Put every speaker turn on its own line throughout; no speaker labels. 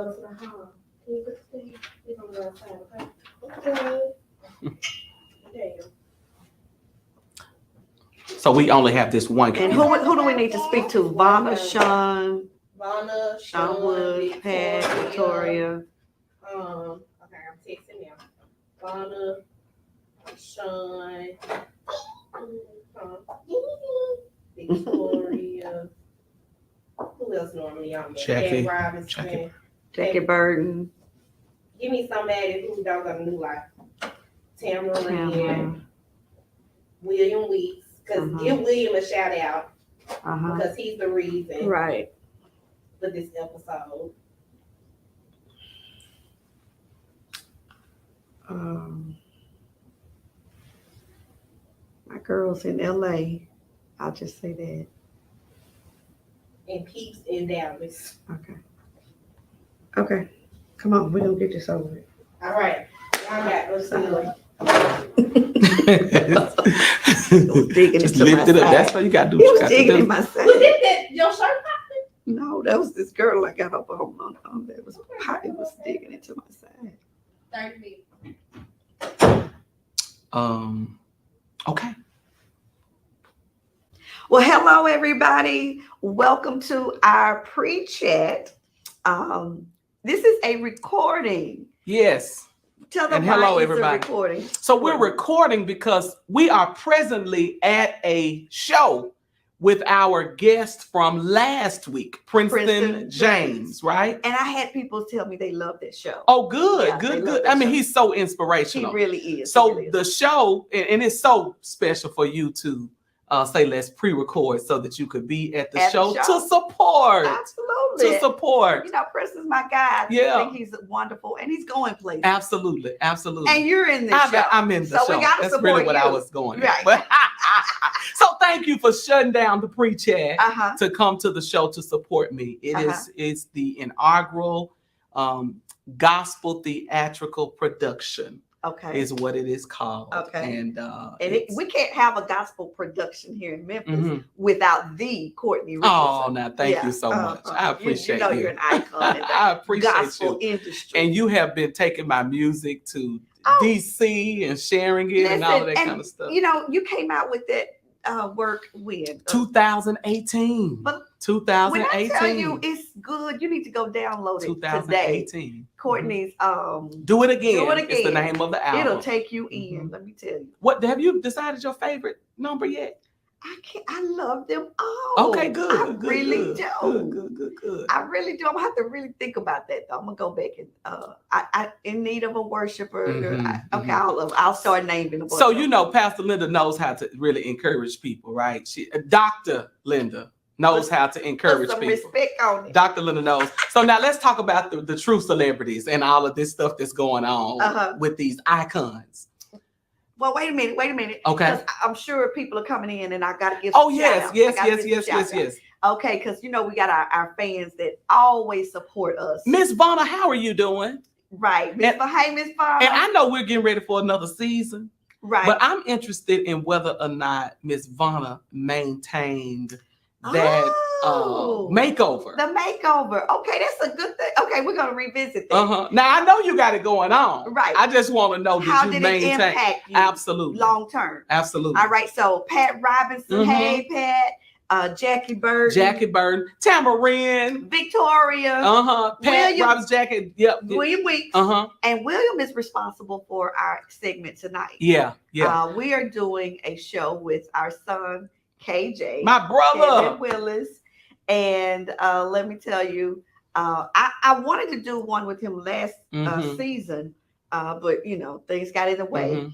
go to the hall. Can you put the thing? We're gonna go outside, okay? Okay. There you go.
So we only have this one.
And who do we need to speak to? Vanna, Sean,
Vanna,
Sean Wood, Pat, Victoria.
Okay, I'm texting now. Vanna, Sean, Victoria. Who else normally on there?
Jackie.
Pat Robinson.
Jackie Burton.
Give me somebody who don't got a new life. Tamara. William Weeks. Because give William a shout out. Because he's the reason.
Right.
For this episode.
My girls in LA. I'll just say that.
And Peeps in Dallas.
Okay. Come on, we're gonna get this over with.
All right. All right, let's do it.
Just lift it up. That's what you gotta do.
He was digging in my side.
Was it your shirt popping?
No, that was this girl I got up on that was hot. It was digging into my side.
30 minutes.
Okay.
Well, hello everybody. Welcome to our pre-chat. This is a recording.
Yes.
Tell them
And hello,
why it's
everybody.
a recording.
So we're recording because we are presently at a show with our guest from last week, Princeton James, right?
And I had people tell me they love that show.
Oh, good,
Yeah, they
good,
love
good.
that
I mean,
show.
he's so
He
inspirational.
really is.
So
He really is.
the show, and it's so special for you to say, let's pre-record so that you could be at the show to support.
Absolutely.
To support.
You know, Princeton's my guy.
Yeah.
I think he's wonderful and he's going places.
Absolutely, absolutely.
And you're in this show.
I'm in the
So
show.
we gotta
That's
support
really what I
you.
was going.
Right.
But, so thank you for shutting down the pre-chat to come to the show to support me. It's the inaugural gospel theatrical production.
Okay.
Is what it is called.
Okay.
And
we can't have a gospel production here in Memphis without the Courtney Richardson.
Oh, now thank you so much. I appreciate
you. Know
you.
You're an icon in the
I appreciate
gospel
you.
industry.
And you have been taking my music to DC and sharing it and all of that kind of stuff.
You know, you came out with that work when
2018.
But
2018.
when I tell you it's good, you need to go download it
2018.
today. Courtney's
Do It Again.
Do It Again.
It's the name of the album.
It'll take you in. Let me tell you.
What have you decided your favorite number yet?
I love them all.
Okay, good.
I really do.
Good.
I really do. I'm gonna have to really think about that though. I'm gonna go back and I in need of a worshiper. I'll start naming them.
So you know, Pastor Linda knows how to really encourage people, right? Dr. Linda knows how to encourage
some
people.
Respect on it.
Dr. Linda knows. So now let's talk about the true celebrities and all of this stuff that's going on with these icons.
Well, wait a minute.
Okay.
'Cause I'm sure people are coming in and I got to give
Oh,
some
yes.
shout-outs. Okay, because you know we got our fans that always support us.
Miss Vanna, how are you doing?
Right. Hey, Miss Vanna.
And I know we're getting ready for another season.
Right.
But I'm interested in whether or not Miss Vanna maintained that makeover.
The makeover. Okay, that's a good thing. Okay, we're gonna revisit that.
Now I know you got it going on.
Right.
I just want to know
how
did you
did
maintain?
it impact you
Absolutely.
long term.
Absolutely.
All right. So Pat Robinson, hey Pat, Jackie Burton,
Tamarin,
Victoria,
Pat Robinson, Jackie,
William Weeks, and William is responsible for our segment tonight.
Yeah.
We are doing a show with our son KJ,
my brother
Kevin Willis, and let me tell you, I wanted to do one with him last season, but you know things got in the way,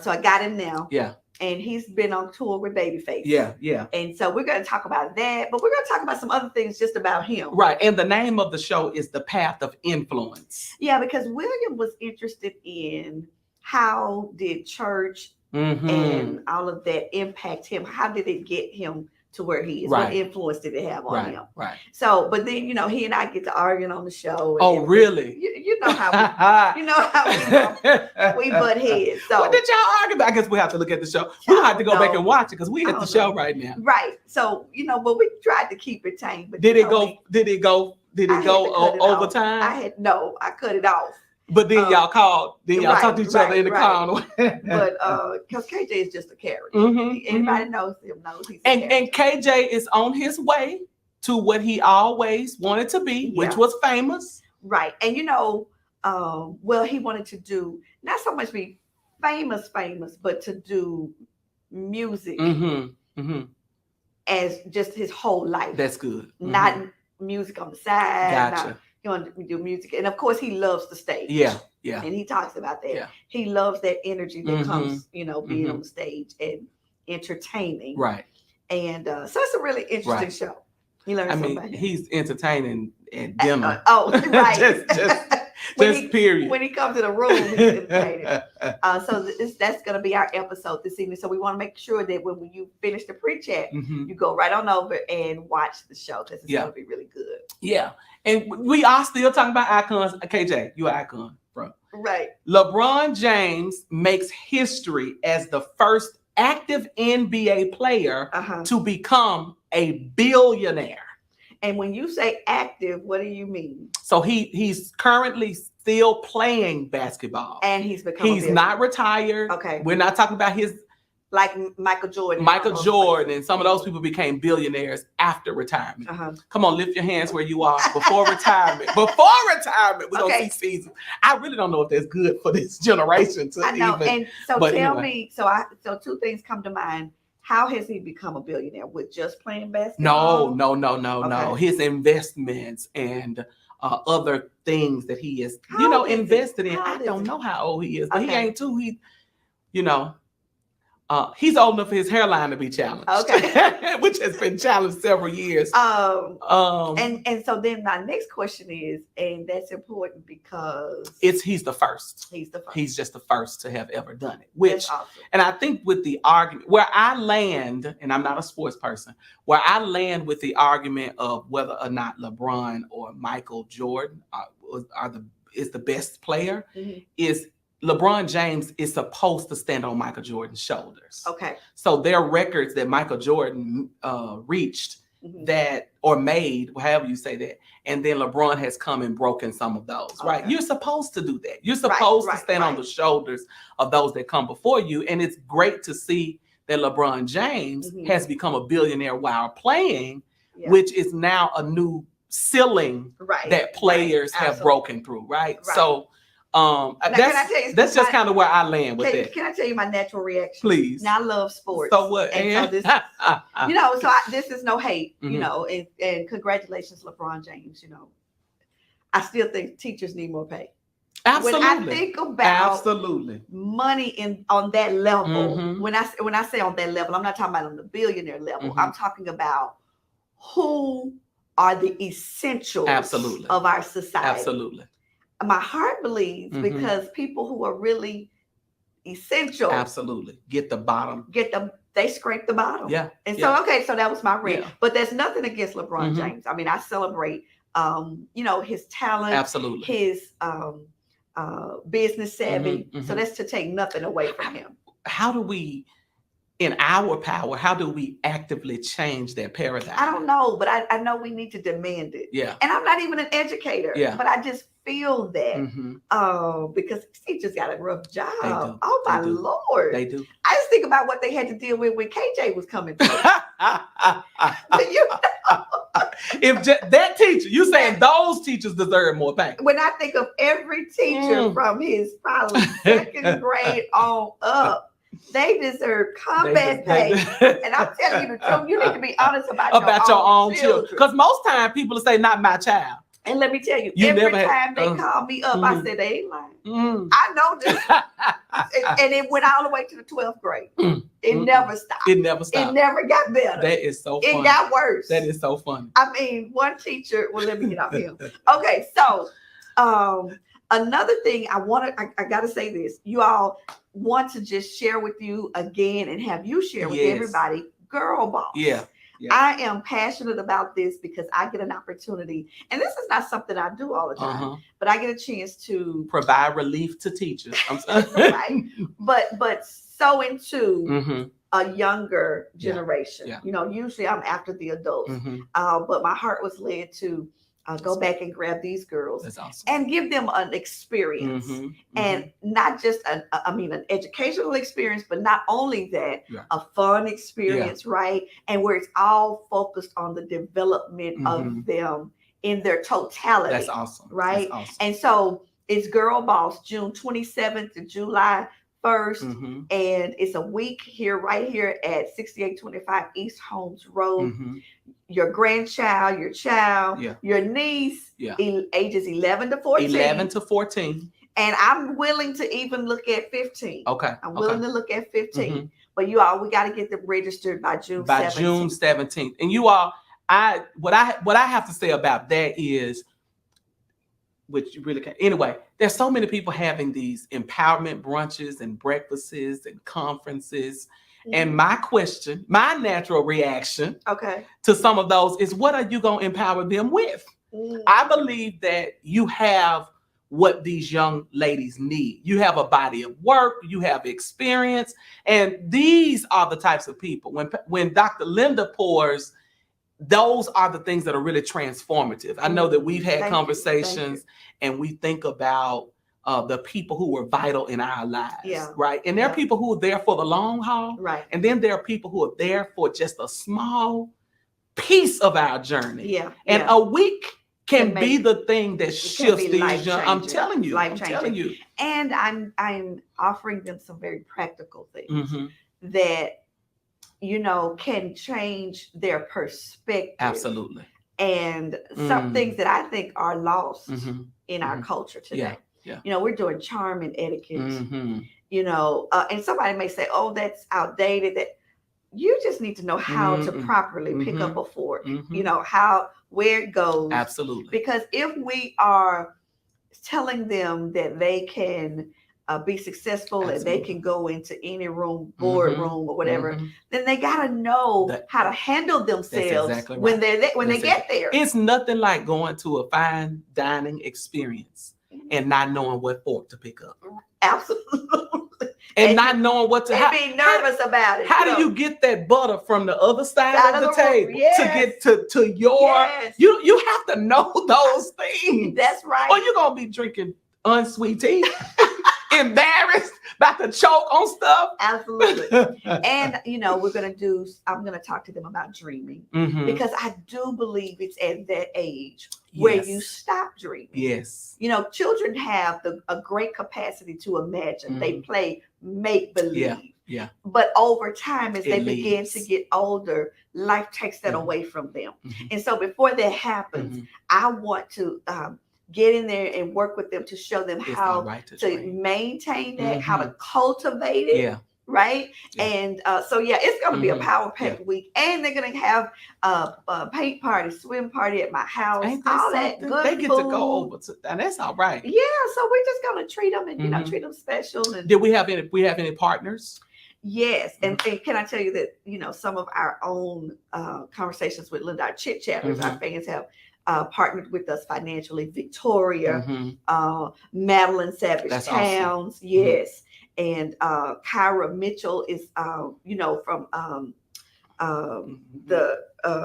so I got him now.
Yeah.
And he's been on tour with Babyface.
Yeah.
And so we're going to talk about that, but we're going to talk about some other things just about him.
Right. And the name of the show is The Path of Influence.
Yeah, because William was interested in how did church and all of that impact him? How did it get him to where he is?
Right.
What influence did it have on him?
Right.
So, but then, you know, he and I get to arguing on the show.
Oh, really?
You know how we butt heads. So
what did y'all argue about? I guess we have to look at the show. We'll have to go back and watch it because we at the show right now.
Right. So, you know, but we tried to keep it tame. But
Did it go Did it go overtime?
I cut it off.
But then y'all called. Then y'all talked to each other in the car.
But because KJ is just a character. Anybody knows him knows he's a character.
And KJ is on his way to what he always wanted to be, which was famous.
Right. And he wanted to do not so much be famous, but to do music as just his whole life.
That's good.
Not music on the side.
Gotcha.
He wanted to do music. And of course he loves the stage.
Yeah.
And he talks about that.
Yeah.
He loves that energy that comes, being on the stage and entertaining.
Right.
And so it's a really interesting show. You learn something about him.
He's entertaining at dinner.
Right.
just period.
When he comes to the room, he's entertaining. So that's going to be our episode this evening. So we want to make sure that when you finish the pre-chat, you go right on over and watch the show because it's going to be really good.
Yeah. And we are still talking about icons. KJ, you're an icon, bro.
Right.
LeBron James makes history as the first active NBA player to become a billionaire.
And when you say active, what do you mean?
So he's currently still playing basketball.
And he's
not retired.
Okay.
We're not talking about his
like Michael Jordan.
Michael Jordan and some of those people became billionaires after retirement. Come on, lift your hands where you are before retirement. Before retirement, we don't see seasons. I really don't know if that's good for this generation to
And so tell me, so two things come to mind. How has he become a billionaire? With just playing basketball?
No. His investments and other things that he is, invested in. I don't know how old he is, but he ain't too. He's old enough for his hairline to be challenged. Okay. Which has been challenged several years.
And so then my next question is, and that's important because
he's the first. He's just the first to have ever done it. Which, awesome. And I think with the argument where I land, and I'm not a sports person, where I land with the argument of whether or not LeBron or Michael Jordan is the best player, is LeBron James is supposed to stand on Michael Jordan's shoulders.
Okay.
So there are records that Michael Jordan reached that, or made, however you say that, and then LeBron has come and broken some of those, right? You're supposed to do that. You're supposed to stand on the shoulders of those that come before you. And it's great to see that LeBron James has become a billionaire while playing, which is now a new ceiling that players have broken through, right? So that's just kind of where I land with that.
Can I tell you my natural reaction?
Please.
Now I love sports.
So what?
And so this, this is no hate, and congratulations, LeBron James. I still think teachers need more pay.
Absolutely.
When I think about money on that level, when I say on that level, I'm not talking about on the billionaire level. I'm talking about who are the essentials of our society.
Absolutely.
My heart believes because people who are really essential
get the bottom.
They scrape the bottom.
Yeah.
And so that was my rant. Yeah. But there's nothing against LeBron James. I mean, I celebrate his talent, his business savvy. So that's to take nothing away from him.
How do we, in our power, how do we actively change that paradigm?
I don't know, but I know we need to demand it.
Yeah.
And I'm not even an educator.
Yeah.
But I just feel that because teachers got a rough job. Oh my Lord.
They do.
I just think about what they had to deal with when KJ was coming through.
If that teacher, you saying those teachers deserve more pay.
When I think of every teacher from his probably second grade on up, they deserve combat pay. And I'm telling you the truth, you need to be honest about your own children.
Because most times people say, not my child.
And let me tell you, every time they call me up, I said, they ain't lying. I know this. and it went all the way to the 12th grade. It never stopped.
It never stopped.
It never got better.
That is so funny.
It got worse.
That is so funny.
I mean, one teacher, well, let me get off him. Okay, so another thing I got to say this. You all want to just share with you again and have you share with everybody, Girl Boss.
Yeah.
I am passionate about this because I get an opportunity, and this is not something I do all the time, but I get a chance to
provide relief to teachers. I'm sorry.
Right. But so into a younger generation. Usually I'm after the adults, but my heart was led to go back and grab these girls.
That's awesome.
And give them an experience, and not just an educational experience, but not only that, a fun experience, right? And where it's all focused on the development of them in their totality.
That's awesome.
Right?
That's awesome.
And so it's Girl Boss, June 27th to July 1st, and it's a week right here at 6825 East Holmes Road. Your grandchild, your child, your niece, ages 11 to 14.
11 to 14.
And I'm willing to even look at 15.
Okay.
I'm willing to look at 15. But you all, we got to get them registered by June 17th.
June 17th. And you all, what I have to say about that is, which you really can't. Anyway, there's so many people having these empowerment brunches and breakfasts and conferences. And my question, my natural reaction to some of those is, what are you going to empower them with? I believe that you have what these young ladies need. You have a body of work, you have experience, and these are the types of people. When Dr. Linda pours, those are the things that are really transformative. I know that we've had conversations and we think about the people who were vital in our lives, right? And there are people who are there for the long haul,
right?
And then there are people who are there for just a small piece of our journey. And a week can be the thing that shifts these young. I'm telling you, And I'm offering them some very practical things that can change their perspective. Absolutely. And some things that I think are lost in our culture today. We're doing charm and etiquette. And somebody may say, "Oh, that's outdated." That you just need to know how to properly pick up a fork. Where it goes. Absolutely. Because if we are telling them that they can be successful and they can go into any room, boardroom or whatever, then they got to know how to handle themselves when they're there, when they get there. It's nothing like going to a fine dining experience and not knowing what fork to pick up.
Absolutely.
And not knowing what to
be nervous about it.
How do you get that butter from the other side of the table to get to your you have to know those things.
That's right.
Or you're gonna be drinking unsweet tea, embarrassed, about to choke on stuff.
Absolutely. And I'm gonna talk to them about dreaming, because I do believe it's at that age where you stop dreaming.
Yes.
Children have a great capacity to imagine. They play make believe.
Yeah.
But over time, as they begin to get older, life takes that away from them. And so before that happens, I want to get in there and work with them to show them how to maintain that, how to cultivate it. Right. And it's going to be a power-packed week, and they're going to have a paint party, swim party at my house, all that good
They get
food.
to go over to, and that's all right.
Yeah, so we're just going to treat them and treat them special. And
did we have any partners?
Yes, and can I tell you that some of our own conversations with Linda, our chit chatters, our fans have partnered with us financially. Victoria, Madeline Savage
That's
Towns,
awesome.
yes. And Kyra Mitchell is, from the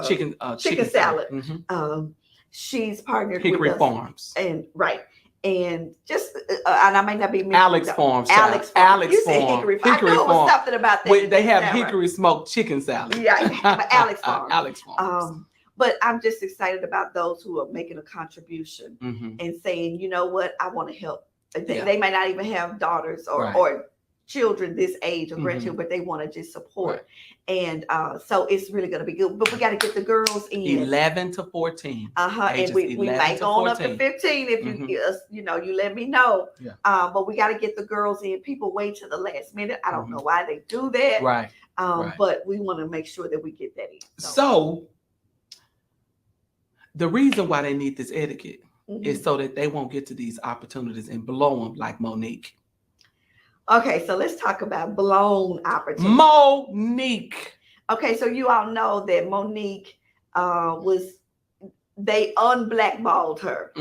chicken salad. She's partnered
Hickory
with
Farms.
us. And just, and I may not be
Alex Farms.
Alex Farms. You said Hickory Farms. I knew it was something about that.
They have hickory smoked chicken salad.
Yeah, but Alex Farms.
Alex Farms.
But I'm just excited about those who are making a contribution and saying, you know what, I want to help. They might not even have daughters or children this age or grandchildren, but they want to just support. And so it's really going to be good. But we got to get the girls in
11 to 14.
And we might go on up to 15 if you let me know. But we got to get the girls in. People wait till the last minute. I don't know why they do that.
Right.
But we want to make sure that we get that in.
So the reason why they need this etiquette is so that they won't get to these opportunities and blow them like Monique.
Okay, so let's talk about blown opportunities.
Monique.
Okay, so you all know that Monique they unblackballed her,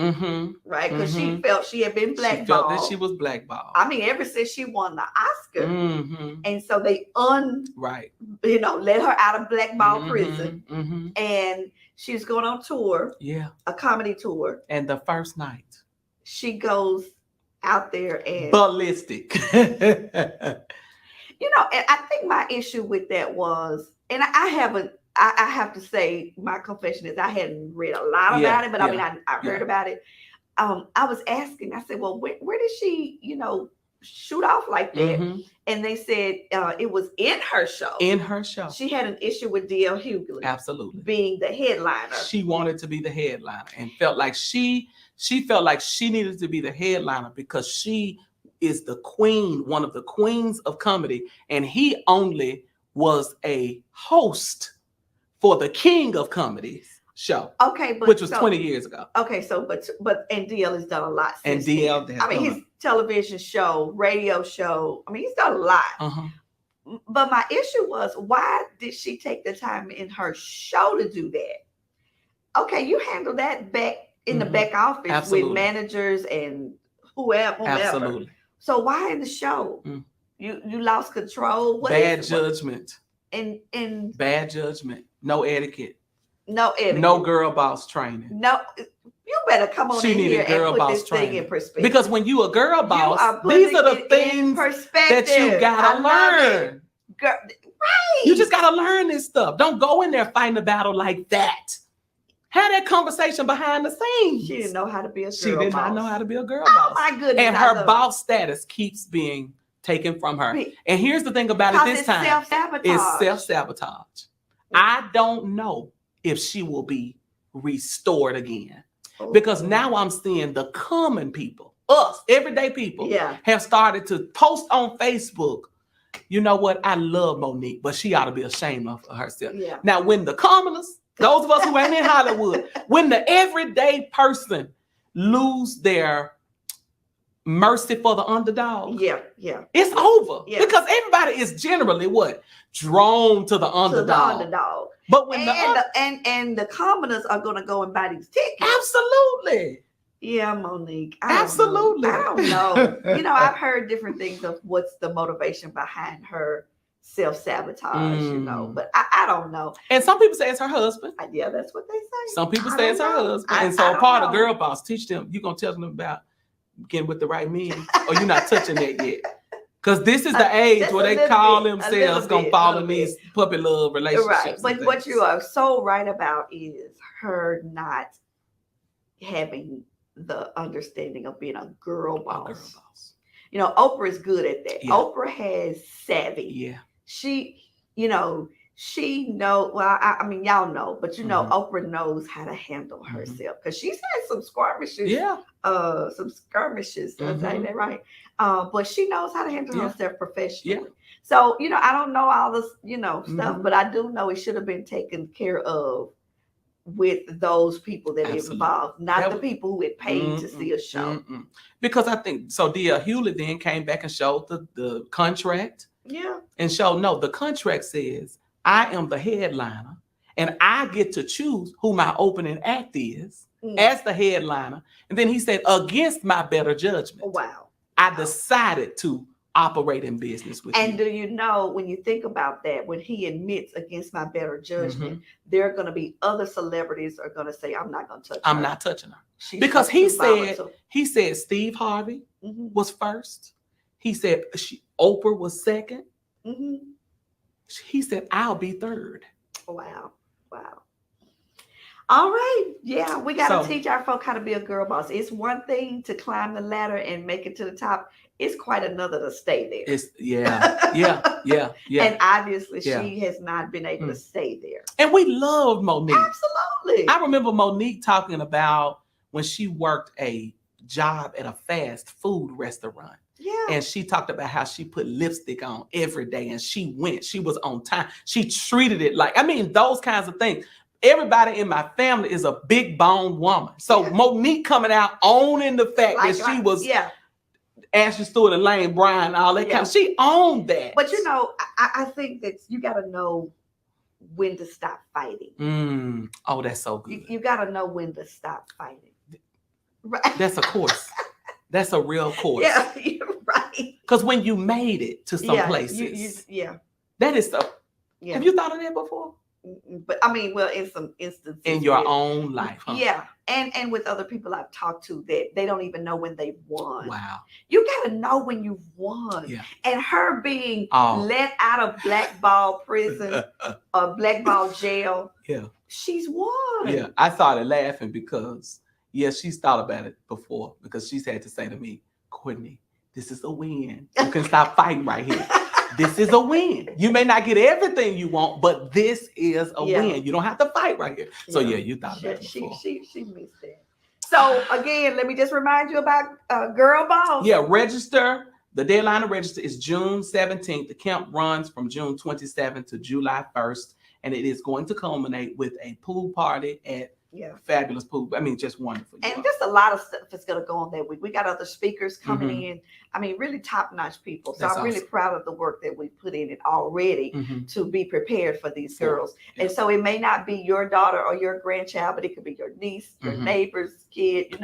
right? Because she felt she had been blackballed.
She felt that she was blackballed.
I mean, ever since she won the Oscar. And so they let her out of blackball prison. And she's going on tour.
Yeah.
A comedy tour.
And the first night,
she goes out there and
ballistic.
And I think my issue with that was, and I have to say, my confession is I hadn't read a lot about it, but I mean, I heard about it. I was asking, I said, well, where did she, shoot off like that?
Mm-hmm.
And they said it was in her show.
In her show.
She had an issue with D.L. Hughley.
Absolutely.
Being the headliner.
She wanted to be the headliner and felt like she felt like she needed to be the headliner because she is the queen, one of the queens of comedy. And he only was a host for the king of comedies show.
Okay, but
which was 20 years ago.
Okay, so but DL has done a lot since
and DL
then. I mean, his television show, radio show. I mean, he's done a lot.
Uh-huh.
But my issue was, why did she take the time in her show to do that? Okay, you handle that back in the back office with managers and whoever.
Absolutely.
So why in the show? You lost control.
Bad judgment.
And
bad judgment. No etiquette.
No etiquette.
No girl boss training.
No, you better come on in here and put this thing in perspective.
Because when you a girl boss, these are the things that you gotta learn.
Girl, right.
You just gotta learn this stuff. Don't go in there fighting a battle like that. Have that conversation behind the scenes.
She didn't know how to be a girl boss.
She did not know how to be a girl boss.
Oh my goodness.
And her boss status keeps being taken from her. And here's the thing about it this time. It's self-sabotage. I don't know if she will be restored again. Because now I'm seeing the common people, us, everyday people, have started to post on Facebook. You know what? I love Monique, but she ought to be ashamed of herself. Now, when the commoners, those of us who ain't in Hollywood, when the everyday person lose their mercy for the underdog, it's over. Because everybody is generally what? Drawn to the underdog. But when
the commoners are going to go and buy these tickets.
Absolutely.
Yeah, Monique.
Absolutely.
I don't know. I've heard different things of what's the motivation behind her self-sabotage, but I don't know.
And some people say it's her husband.
Yeah, that's what they say.
Some people say it's her husband. And so part of girl boss, teach them, you're going to tell them about getting with the right men, or you're not touching that yet. Because this is the age where they call themselves going to fall in these puppy love relationships.
Right. But what you are so right about is her not having the understanding of being a girl boss. Oprah is good at that. Oprah has savvy.
Yeah.
She knows, well, I mean, y'all know, but Oprah knows how to handle herself because she's had some skirmishes. Some skirmishes. Did I say that right? But she knows how to handle herself professionally. So, I don't know all this, stuff, but I do know it should have been taken care of with those people that are involved, not the people who had paid to see a show.
Because I think, so D.L. Hughley then came back and showed the contract.
Yeah.
And showed, no, the contract says, I am the headliner and I get to choose who my opening act is as the headliner. And then he said, against my better judgment.
Wow.
I decided to operate in business with you.
And do you know, when you think about that, when he admits against my better judgment, there are going to be other celebrities are going to say, I'm not going to touch her.
I'm not touching her. Because he said Steve Harvey was first. He said Oprah was second. He said, I'll be third.
Wow. All right. Yeah, we got to teach our folk how to be a girl boss. It's one thing to climb the ladder and make it to the top. It's quite another to stay there.
It's yeah.
And obviously she has not been able to stay there.
And we loved Monique.
Absolutely.
I remember Monique talking about when she worked a job at a fast food restaurant.
Yeah.
And she talked about how she put lipstick on every day and she was on time. She treated it like, those kinds of things. Everybody in my family is a big boned woman. So Monique coming out owning the fact that she was Ashley Stewart and Lane Bryant, all that kind of, she owned that.
But I think that you got to know when to stop fighting.
Oh, that's so good.
You got to know when to stop fighting. Right.
That's a course. That's a real course.
Yeah, you're right.
Because when you made it to some places,
that
is so. Yeah. Have you thought of that before?
but I mean, well, in some instances
in your own life, huh?
Yeah, and with other people I've talked to that they don't even know when they won.
Wow.
You gotta know when you've won.
Yeah.
And her being let out of blackball prison or blackball jail.
Yeah.
She's won.
Yeah. I started laughing because she's thought about it before, because she's had to say to me, Courtney, this is a win. You can stop fighting right here. This is a win. You may not get everything you want, but this is a win. You don't have to fight right here. So you thought about it before.
She missed that. So again, let me just remind you about Girl Boss.
Yeah, register. The deadline to register is June 17th. The camp runs from June 27th to July 1st, and it is going to culminate with a pool party at fabulous pool. I mean, just wonderful.
And just a lot of stuff is going to go on that week. We got other speakers coming in. I mean, really top-notch people. So I'm really proud of the work that we put in it already to be prepared for these girls. Yeah. And so it may not be your daughter or your grandchild, but it could be your niece, your neighbor's kid,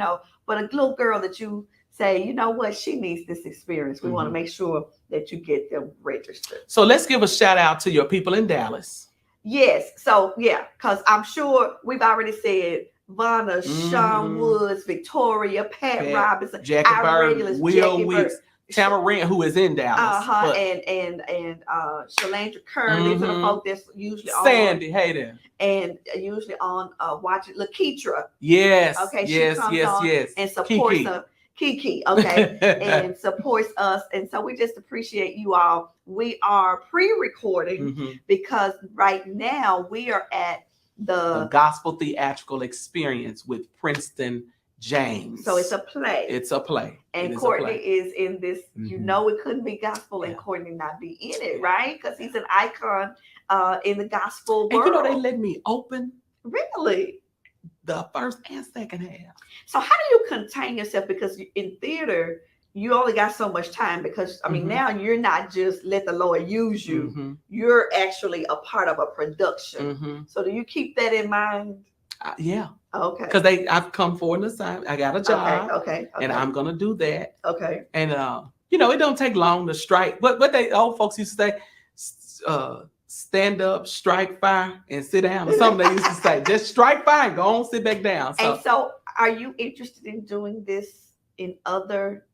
but a little girl that you say, you know what, she needs this experience. We want to make sure that you get them registered.
So let's give a shout out to your people in Dallas.
Yes. So, because I'm sure we've already said Vanna, Sean Woods, Victoria, Pat Robinson,
Jackie Bird, Will Weeks, Tamarin, who is in Dallas.
And Shalandra Kerr, these are the folk that's usually on.
Sandy, hey there.
And usually on watching Lakeitra.
Yes.
Okay,
yes, yes.
And supports Kiki, okay, and supports us. And so we just appreciate you all. We are pre-recording because right now we are at the
Gospel Theatrical Experience with Princeton James.
So it's a play.
It's a play.
And Courtney is in this. It couldn't be gospel and Courtney not be in it, right? Because he's an icon in the gospel world.
And they let me open.
Really?
The first and second half.
So how do you contain yourself? Because in theater, you only got so much time, because I mean, now you're not just let the Lord use you. You're actually a part of a production. So do you keep that in mind?
Yeah.
Okay.
Because I've come for an assignment. I got a job.
Okay.
And I'm gonna do that.
Okay.
And it don't take long to strike. What they old folks used to say, stand up, strike fire, and sit down, or something they used to say. Just strike fire and go on, sit back down.
And so are you interested in doing this in other,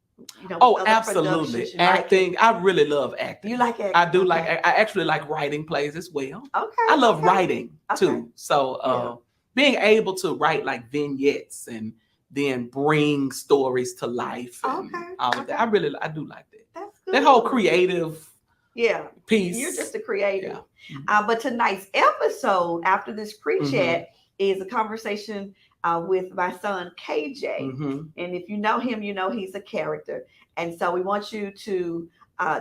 other absolutely. Acting. I really love acting.
You like acting?
I do like, I actually like writing plays as well.
Okay.
I love writing too. So being able to write like vignettes and then bring stories to life and all of that. I do like that.
That's good.
That whole creative piece.
You're just a creative. But tonight's episode, after this pre-chat, is a conversation with my son KJ. And if you know him, you know he's a character. And so we want you to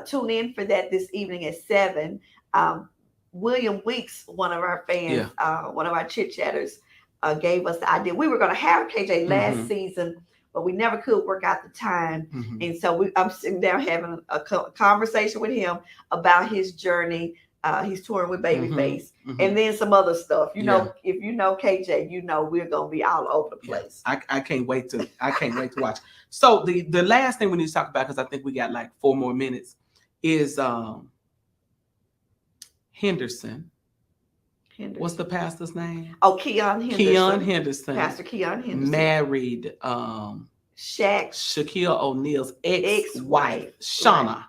tune in for that this evening at 7. William Weeks, one of our fans, one of our chit-chatters, gave us the idea. We were going to have KJ last season, but we never could work out the time. And so I'm sitting down having a conversation with him about his journey. He's touring with Babyface and then some other stuff. If you know KJ, we're going to be all over the place.
I can't wait to watch. So the last thing we need to talk about, because I think we got like 4 more minutes, is Henderson. What's the pastor's name?
Oh, Keon Henderson.
Keon Henderson.
Pastor Keon Henderson.
Married Shaquille O'Neal's ex-wife, Shauna.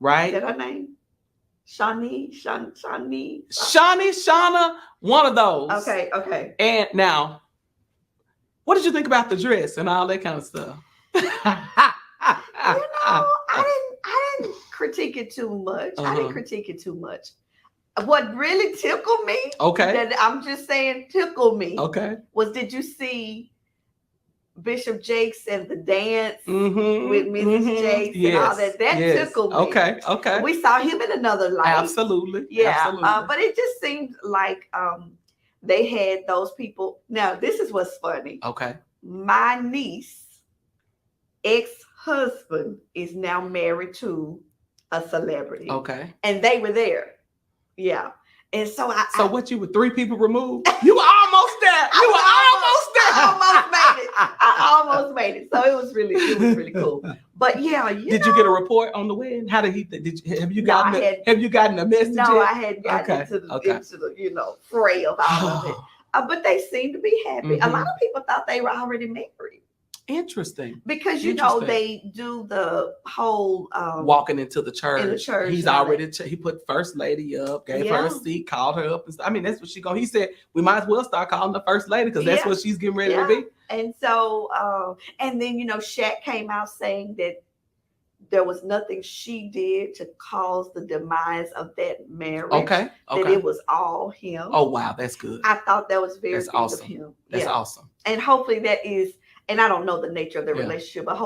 Right?
Is that her name? Shawnee,
Shauna, one of those.
Okay.
And now, what did you think about the dress and all that kind of stuff?
I didn't critique it too much. What really tickled me, that I'm just saying tickled me, was, did you see Bishop Jakes and the dance with Mrs. Jakes and all that? That tickled me.
Okay.
We saw him in another light.
Absolutely.
But it just seemed like they had those people. Now, this is what's funny. My niece, ex-husband, is now married to a celebrity. And they were there. And so
so what, you were 3 people removed? You almost almost there. You were almost there.
I almost made it. So it was really cool. But yeah,
did you get a report on the wedding? How did he? Have you gotten a message?
No,
yet?
I hadn't gotten into the fray of all of it. But they seemed to be happy. A lot of people thought they were already married.
Interesting.
Because they do the whole
walking into the church.
In the church.
He's already he put first lady up, gave her a seat, called her up. I mean, that's what she go. He said we might as well start calling the first lady because that's what she's getting ready to be.
And so and then Shaq came out saying that there was nothing she did to cause the demise of that marriage.
Okay.
That it was all him.
Oh wow, that's good.
I thought that was very good
awesome.
of him.
That's awesome.
And hopefully that is. And I don't know the nature of the relationship, but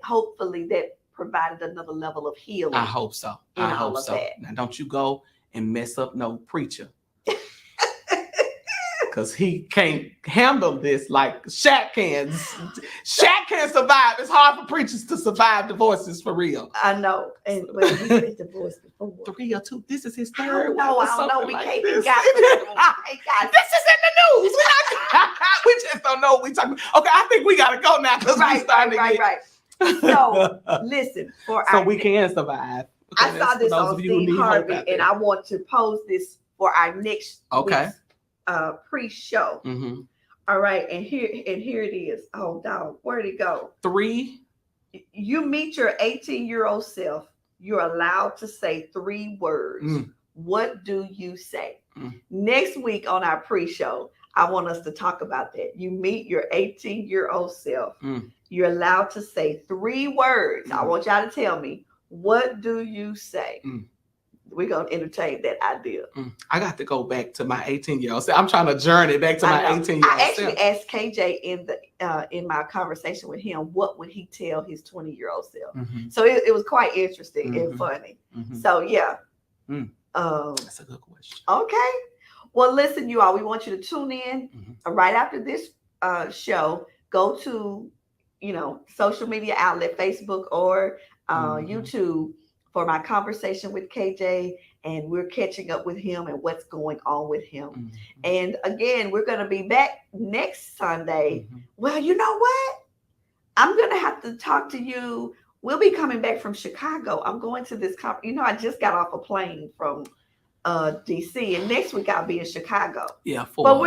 hopefully that provided another level of healing.
I hope so. I hope so. Now don't you go and mess up no preacher. Because he can't handle this like Shaq can. Shaq can't survive. It's hard for preachers to survive divorces for real.
I know. And he's been divorced before.
3 or 2. This is his third.
I don't know. We can't be got
this is in the news. We just don't know what we talking about. Okay, I think we gotta go now because we're starting to get...
Right. So listen,
we can survive.
Okay, I saw this on Steve Harvey, and I want to pose this for our next week's pre-show.
Mm-hmm.
All right, and here it is. Oh, dog, where'd it go?
3.
You meet your 18-year-old self. You're allowed to say 3 words. What do you say? Next week on our pre-show, I want us to talk about that. You meet your 18-year-old self. You're allowed to say 3 words. I want y'all to tell me, what do you say? We're going to entertain that idea.
I got to go back to my 18-year-old self. I'm trying to journey back to my 18-year-old self.
I actually asked KJ in my conversation with him, what would he tell his 20-year-old self? So it was quite interesting and funny. So yeah.
That's a good question.
Okay. Well, listen, you all, we want you to tune in right after this show. Go to, social media outlet, Facebook or YouTube for my conversation with KJ, and we're catching up with him and what's going on with him. And again, we're going to be back next Sunday. Well, you know what? I'm going to have to talk to you. We'll be coming back from Chicago. I'm going to this conference. I just got off a plane from DC, and next week I'll be in Chicago.
Yeah,
but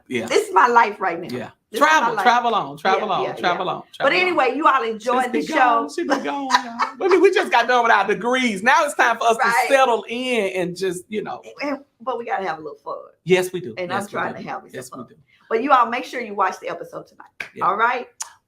this is my life right now.
Yeah, travel on.
But anyway, you all enjoyed the show.
She been gone, y'all. We just got done with our degrees. Now it's time for us to settle in and just,
But we gotta have a little fun.
Yes, we do.
And I'm trying to have some fun.
We do.
But you all make sure you watch the episode tonight. Yeah. All right.